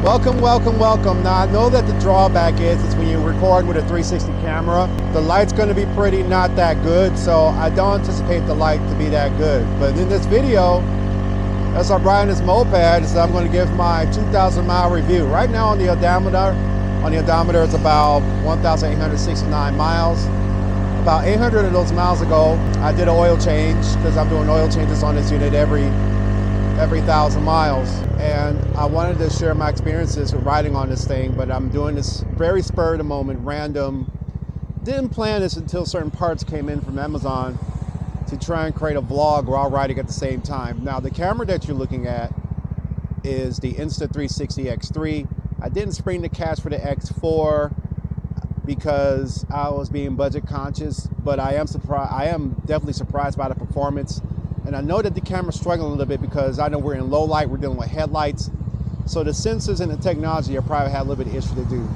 Welcome, welcome, welcome. Now I know that the drawback is when you record with a 360 camera, the light's going to be pretty not that good, so I don't anticipate the light to be that good. But in this video, as I'm riding this moped, I'm going to give my 2,000 mile review. Right now on the odometer it's about 1,869 miles. About 800 of those miles ago, I did an oil change because I'm doing oil changes on this unit every 1,000 miles. And I wanted to share my experiences with riding on this thing, but I'm doing this very spur of the moment, random. Didn't plan this until certain parts came in from Amazon to try and create a vlog while riding at the same time. Now the camera that you're looking at is the Insta360 X3. I didn't spring the cash for the X4 because I was being budget conscious, but I am definitely surprised by the performance. And I know that the camera's struggling a little bit because I know we're in low light, we're dealing with headlights. So the sensors and the technology are probably had a little bit of issue to do.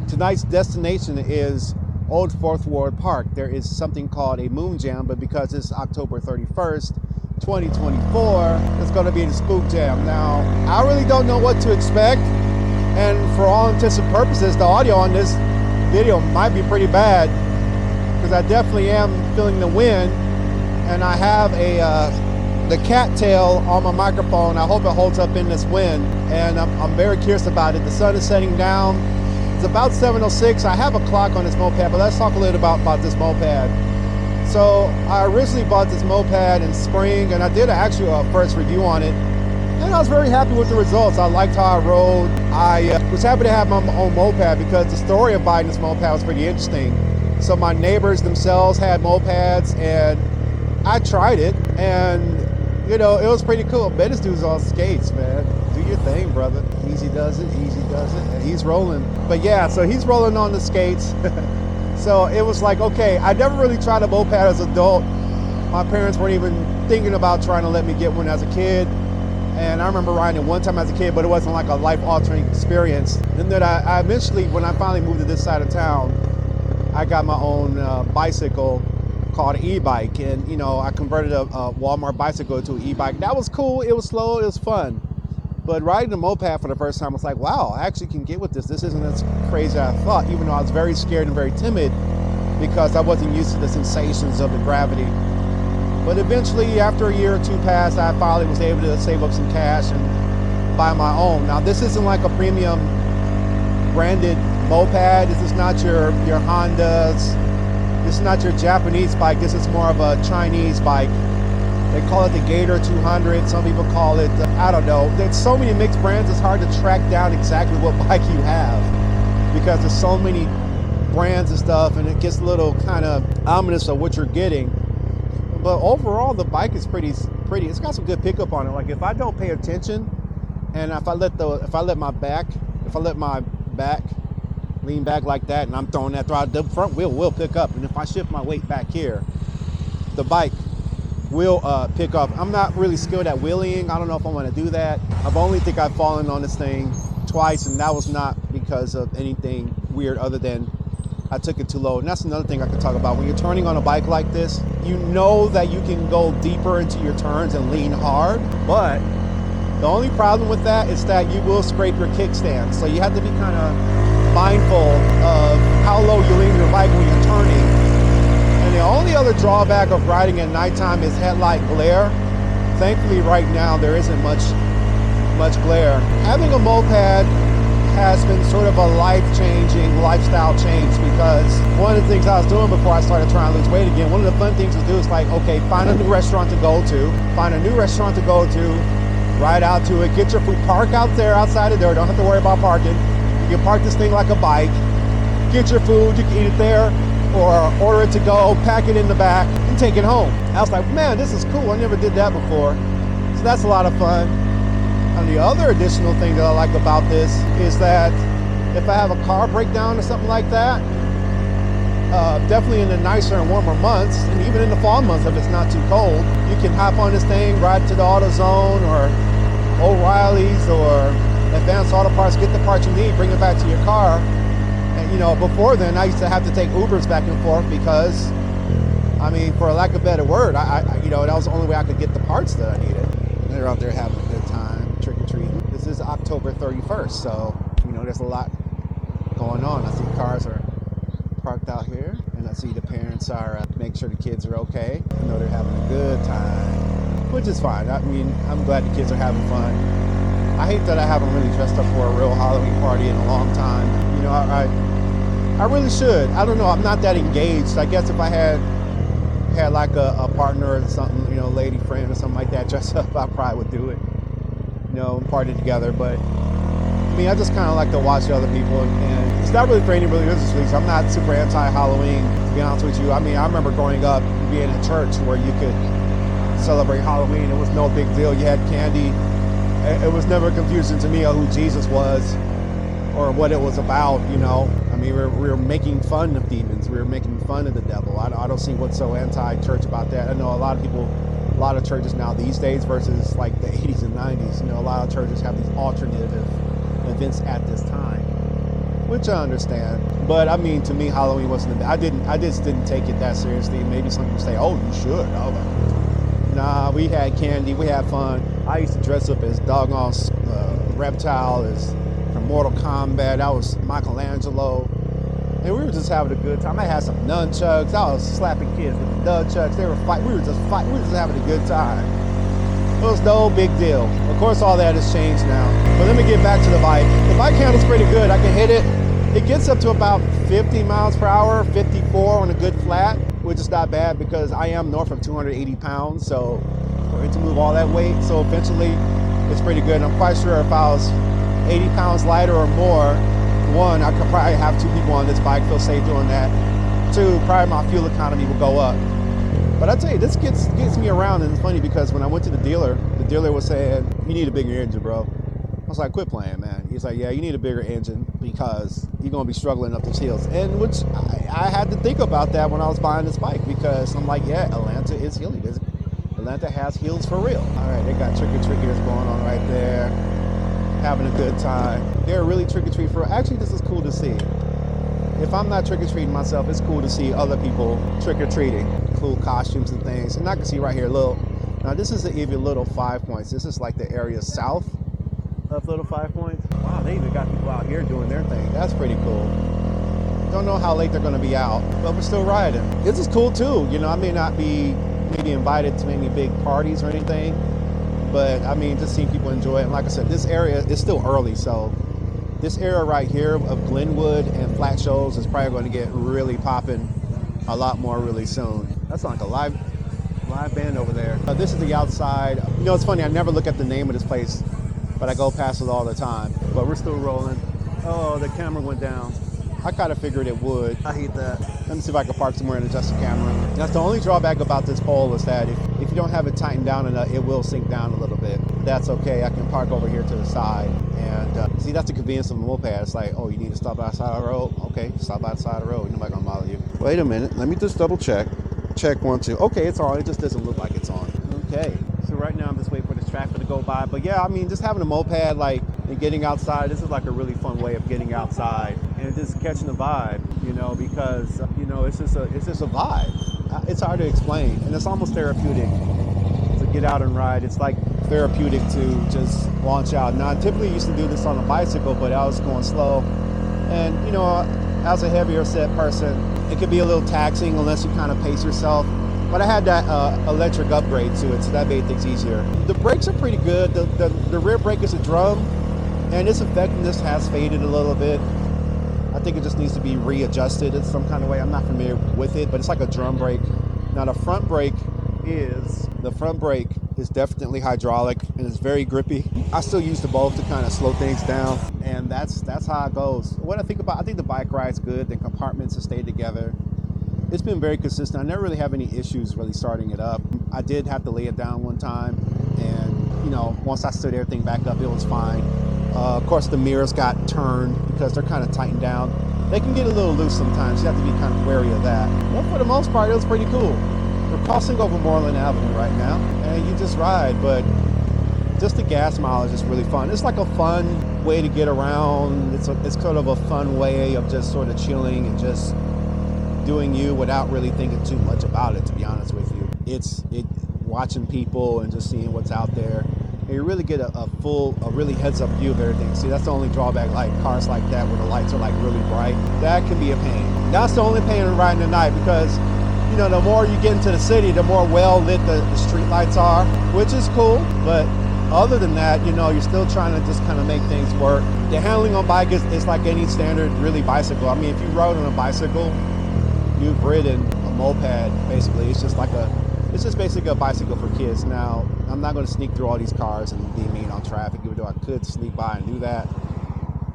Tonight's destination is Old Fourth Ward Park. There is something called a moon jam, but because it's October 31st, 2024, it's gonna be the spook jam. Now, I really don't know what to expect. And for all intents and purposes, the audio on this video might be pretty bad because I definitely am feeling the wind. And I have the cattail on my microphone. I hope it holds up in this wind. And I'm very curious about it. The sun is setting down. It's about 7:06. I have a clock on this moped, but let's talk a little about this moped. So I originally bought this moped in spring, and I did actually a first review on it. And I was very happy with the results. I liked how I rode. I was happy to have my own moped because the story of buying this moped was pretty interesting. So my neighbors themselves had mopeds, and I tried it, and you know, it was pretty cool. Man, this dude's on skates, man. Do your thing, brother. Easy does it, and he's rolling. But yeah, so he's rolling on the skates. So it was like, okay, I never really tried a moped as an adult. My parents weren't even thinking about trying to let me get one as a kid. And I remember riding it one time as a kid, but it wasn't like a life-altering experience. And then I eventually, when I finally moved to this side of town, I got my own bicycle called an e-bike, and you know, I converted a Walmart bicycle to an e-bike. That was cool. It was slow. It was fun. But riding a moped for the first time, I was like, wow, I actually can get with this. This isn't as crazy as I thought, even though I was very scared and very timid because I wasn't used to the sensations of the gravity. But eventually, after a year or two passed, I finally was able to save up some cash and buy my own. Now, this isn't like a premium branded moped. This is not your Hondas. This is not your Japanese bike. This is more of a Chinese bike. They call it the Gator 200. Some people call it, I don't know. There's so many mixed brands, it's hard to track down exactly what bike you have because there's so many brands and stuff, and it gets a little kind of ominous of what you're getting. But overall, the bike is pretty. It's got some good pickup on it. Like if I don't pay attention, and if I let my back lean back like that, and I'm throwing that throttle, the front wheel will pick up. And if I shift my weight back here, the bike will pick up. I'm not really skilled at wheeling. I don't know if I want to do that. I've fallen on this thing twice, and that was not because of anything weird other than I took it too low. And that's another thing I could talk about. When you're turning on a bike like this, you know that you can go deeper into your turns and lean hard, but the only problem with that is that you will scrape your kickstand. So you have to be kind of mindful of how low you lean your bike when you're turning. And the only other drawback of riding at nighttime is headlight glare. Thankfully right now there isn't much glare. Having a moped has been sort of a life-changing lifestyle change because one of the things I was doing before I started trying to lose weight again, one of the fun things to do is like, okay, find a new restaurant to go to, ride out to it, get your food, park out there outside the door, don't have to worry about parking. You can park this thing like a bike, get your food, you can eat it there, or order it to go, pack it in the back, and take it home. I was like, man, this is cool. I never did that before. So that's a lot of fun. And the other additional thing that I like about this is that if I have a car breakdown or something like that, definitely in the nicer and warmer months, and even in the fall months if it's not too cold, you can hop on this thing, ride to the AutoZone or O'Reilly's or Advanced Auto Parts, get the parts you need, bring it back to your car. And you know, before then I used to have to take Ubers back and forth because, I mean, for lack of a better word, you know, that was the only way I could get the parts that I needed. They're out there having a good time, trick or treating. This is October October 31st. So, you know, there's a lot going on. I see cars are parked out here, and I see the parents are making sure the kids are okay. I know they're having a good time, which is fine. I mean, I'm glad the kids are having fun. I hate that I haven't really dressed up for a real Halloween party in a long time. You know, I really should. I don't know. I'm not that engaged. I guess if I had like a partner or something, you know, a lady friend or something like that, dress up, I probably would do it. You know, party together. But I mean, I just kind of like to watch other people, and it's not really for any religious reasons. I'm not super anti-Halloween, to be honest with you. I mean, I remember growing up being in church where you could celebrate Halloween. It was no big deal. You had candy. It was never confusing to me of who Jesus was or what it was about, you know. I mean, we were making fun of demons. We were making fun of the devil. I don't see what's so anti-church about that. I know a lot of people, a lot of churches now these days versus like the 80s and 90s, you know, a lot of churches have these alternative events at this time, which I understand. But I mean, to me, Halloween wasn't, I just didn't take it that seriously. Maybe some people say, oh, you should. Oh, nah, we had candy, we had fun. I used to dress up as doggone Reptile, as from Mortal Kombat. That was Michelangelo. And we were just having a good time. I had some nunchucks. I was slapping kids with the nunchucks. They were fighting. We were just fighting. We were just having a good time. It was no big deal. Of course, all that has changed now. But let me get back to the bike. The bike handle's pretty good. I can hit it. It gets up to about 50 miles per hour, 54 on a good flat, which is not bad because I am north of 280 pounds. So for it to move all that weight, so eventually it's pretty good. And I'm quite sure if I was 80 pounds lighter or more, one, I could probably have two people on this bike, feel safe doing that. Two, probably my fuel economy will go up. But I tell you, this gets me around, and it's funny because when I went to the dealer was saying, you need a bigger engine, bro. I was like, quit playing, man. He's like, yeah, you need a bigger engine because you're gonna be struggling up those hills. And which I had to think about that when I was buying this bike, because I'm like, yeah, Atlanta is hilly. Atlanta has hills for real. All right, they got trick-or-treaters going on right there, having a good time. They're really trick-or-treat for, actually this is cool to see. If I'm not trick-or-treating myself, it's cool to see other people trick-or-treating. Cool costumes and things. And I can see right here, now this is the even Little 5 Points. This is like the area south of Little 5 Points. Wow, they even got people out here doing their thing. That's pretty cool. Don't know how late they're gonna be out, but we're still riding. This is cool too. You know, I may not be maybe invited to any big parties or anything, but I mean, just seeing people enjoy it. And like I said, this area is still early, so this area right here of Glenwood and Flat Shoals is probably going to get really popping a lot more really soon. That's like a live band over there. This is the outside. You know, it's funny, I never look at the name of this place, but I go past it all the time. But we're still rolling. Oh, the camera went down. I kind of figured it would. I hate that. Let me see if I can park somewhere and adjust the camera. That's the only drawback about this pole, is that if you don't have it tightened down enough, it will sink down a little bit. That's okay. I can park over here to the side. And see, that's the convenience of a moped. It's like, oh, you need to stop by the side of the road? Okay, stop by the side of the road. Nobody gonna bother you. Wait a minute. Let me just double check. Check 1, 2. Okay, it's on. It just doesn't look like it's on. Okay. So right now I'm just waiting for this tractor to go by. But yeah, I mean, just having a moped, like, and getting outside, this is like a really fun way of getting outside and just catching the vibe, you know, because, you know, it's just a vibe. It's hard to explain, and it's almost therapeutic to get out and ride. It's like therapeutic to just launch out. Now, I typically used to do this on a bicycle, but I was going slow. And, you know, as a heavier set person, it could be a little taxing unless you kind of pace yourself. But I had that electric upgrade to it, so that made things easier. The brakes are pretty good. The rear brake is a drum, and its effectiveness has faded a little bit. I think it just needs to be readjusted in some kind of way. I'm not familiar with it, but it's like a drum brake. Now the front brake is definitely hydraulic, and it's very grippy. I still use the both to kind of slow things down, and that's how it goes. What I think the bike ride's good. The compartments have stayed together. It's been very consistent. I never really have any issues really starting it up. I did have to lay it down one time, and you know, once I stood everything back up, it was fine. Of course, the mirrors got turned because they're kind of tightened down. They can get a little loose sometimes. You have to be kind of wary of that. But for the most part, it was pretty cool. We're crossing over Moreland Avenue right now, and you just ride, but just the gas mileage is really fun. It's like a fun way to get around. It's kind of a fun way of just sort of chilling and just doing you without really thinking too much about it, to be honest with you. It's watching people and just seeing what's out there. and you really get a really heads-up view of everything. See, that's the only drawback, like cars like that where the lights are like really bright. That can be a pain. That's the only pain in riding at night, because you know, the more you get into the city, the more well lit the street lights are, which is cool. But other than that, you know, you're still trying to just kind of make things work. The handling on bike is like any standard really bicycle. I mean, if you rode on a bicycle, you've ridden a moped basically. It's just basically a bicycle for kids. Now, I'm not going to sneak through all these cars and be mean on traffic, even though I could sneak by and do that.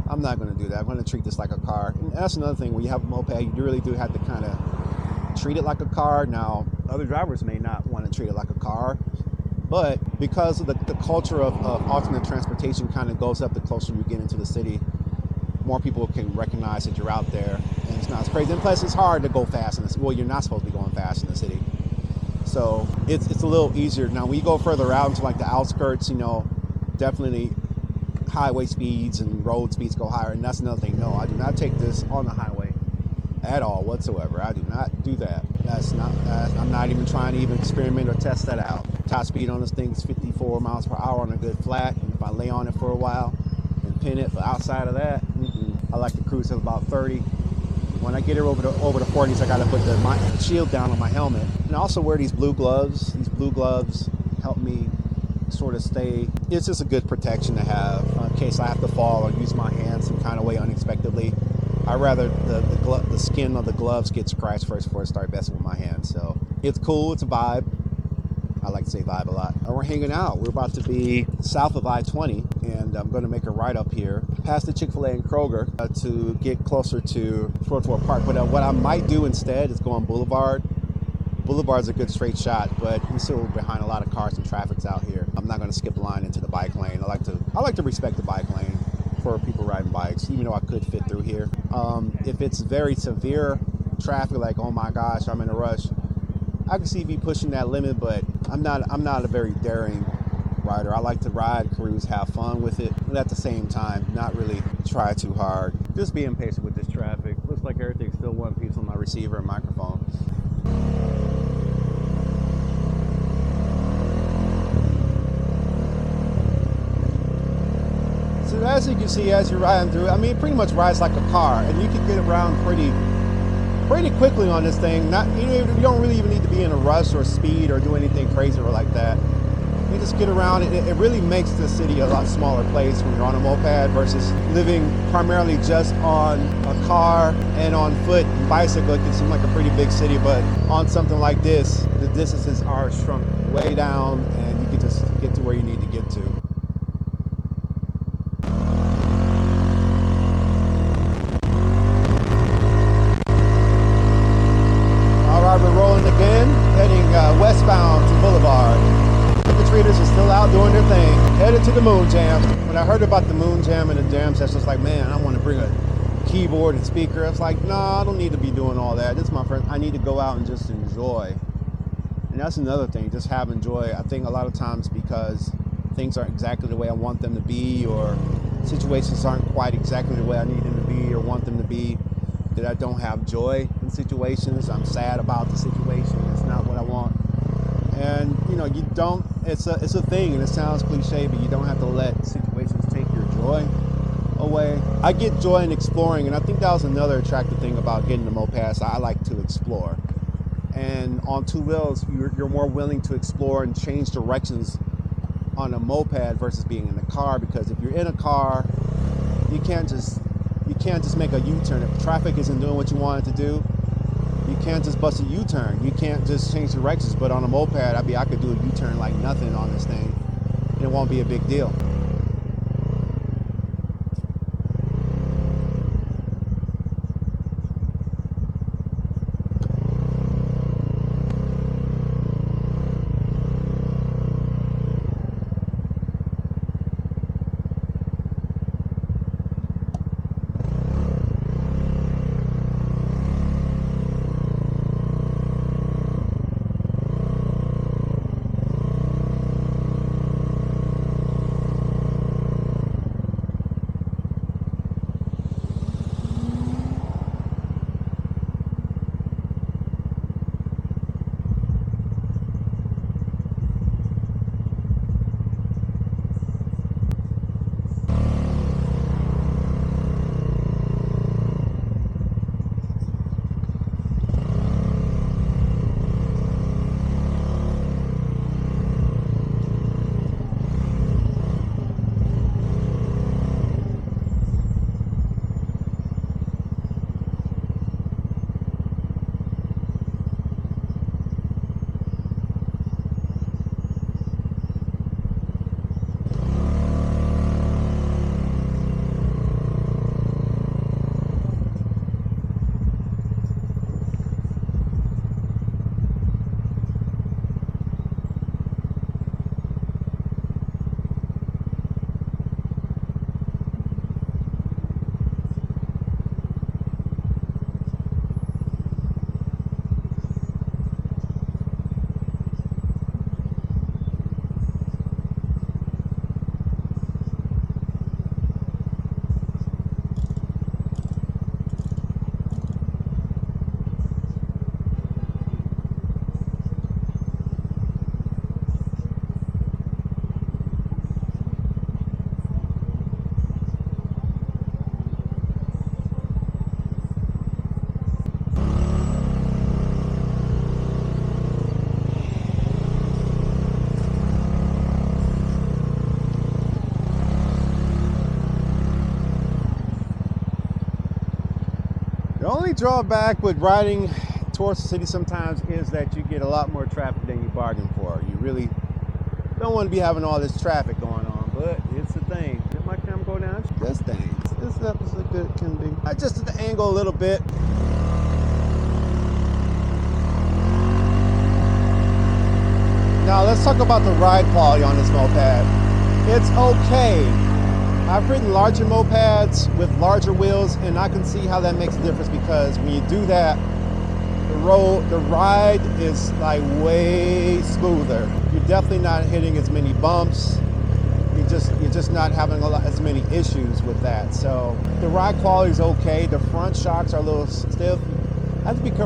I'm not going to do that. I'm going to treat this like a car. And that's another thing. When you have a moped, you really do have to kind of treat it like a car. Now, other drivers may not want to treat it like a car, but because of the culture of alternate transportation kind of goes up the closer you get into the city, more people can recognize that you're out there, and it's not as crazy. And plus, it's hard to go fast in this. Well, you're not supposed to be going fast in the city, so it's a little easier. Now, when you go further out into like the outskirts, you know, definitely highway speeds and road speeds go higher, and that's another thing. No, I do not take this on the highway at all whatsoever. I do not do that. I'm not even trying to even experiment or test that out. Top speed on this thing is 54 miles per hour on a good flat. And if I lay on it for a while and pin it, but outside of that, I like to cruise at about 30. When I get it over the 40s, I got to put my shield down on my helmet. And I also wear these blue gloves. These blue gloves help me sort of stay. It's just a good protection to have in case I have to fall or use my hands some kind of way unexpectedly. I'd rather the skin of the gloves get scratched first before I start messing with my hands. So it's cool. It's a vibe. I like to say vibe a lot. And we're hanging out. We're about to be south of I-20, and I'm going to make a right up here past the Chick-fil-A and Kroger to get closer to Trotor Park. But what I might do instead is go on Boulevard. Boulevard's a good straight shot, but we're still behind a lot of cars and traffic's out here. I'm not going to skip a line into the bike lane. I like to respect the bike lane for people riding bikes, even though I could fit through here. If it's very severe traffic, like, oh my gosh, I'm in a rush, I can see me pushing that limit, but I'm not a very daring rider. I like to ride, cruise, have fun with it, but at the same time, not really try too hard. Just being patient with this traffic. Looks like everything's still one piece on my receiver and microphone. So as you can see, as you're riding through, I mean, it pretty much rides like a car, and you can get around pretty quickly on this thing. You don't really even need to be in a rush or speed or do anything crazy or like that. You just get around. It really makes the city a lot smaller place when you're on a moped versus living primarily just on a car and on foot and bicycle. It can seem like a pretty big city, but on something like this, the distances are shrunk way down, and you can just get to where you need to get to. Westbound to Boulevard. Trick-or-treaters are still out doing their thing, headed to the Moon Jam. When I heard about the Moon Jam and the jam session, it's like, man, I want to bring a keyboard and speaker. It's like, no, I don't need to be doing all that. This is my first. I need to go out and just enjoy. And that's another thing, just having joy. I think a lot of times because things aren't exactly the way I want them to be, or situations aren't quite exactly the way I need them to be or want them to be, that I don't have joy in situations. I'm sad about the situation. It's not what I want. And you know, you don't, it's a thing, and it sounds cliche, but you don't have to let situations take your joy away. I get joy in exploring, and I think that was another attractive thing about getting the moped. I like to explore. And on two wheels, you're more willing to explore and change directions on a moped versus being in a car, because if you're in a car, you can't just make a U-turn. If traffic isn't doing what you want it to do, you can't just bust a U-turn. You can't just change directions. But on a moped, I could do a U-turn like nothing on this thing, and it won't be a big deal. The only drawback with riding towards the city sometimes is that you get a lot more traffic than you bargained for. You really don't want to be having all this traffic going on, but it's the thing. Did my camera go down? This thing. This episode good can be. I adjusted the angle a little bit. Now let's talk about the ride quality on this moped. It's okay. I've ridden larger mopeds with larger wheels, and I can see how that makes a difference, because when you do that, the ride is like way smoother. You're definitely not hitting as many bumps. You're just not having as many issues with that. So the ride quality is okay. The front shocks are a little stiff. I have to be careful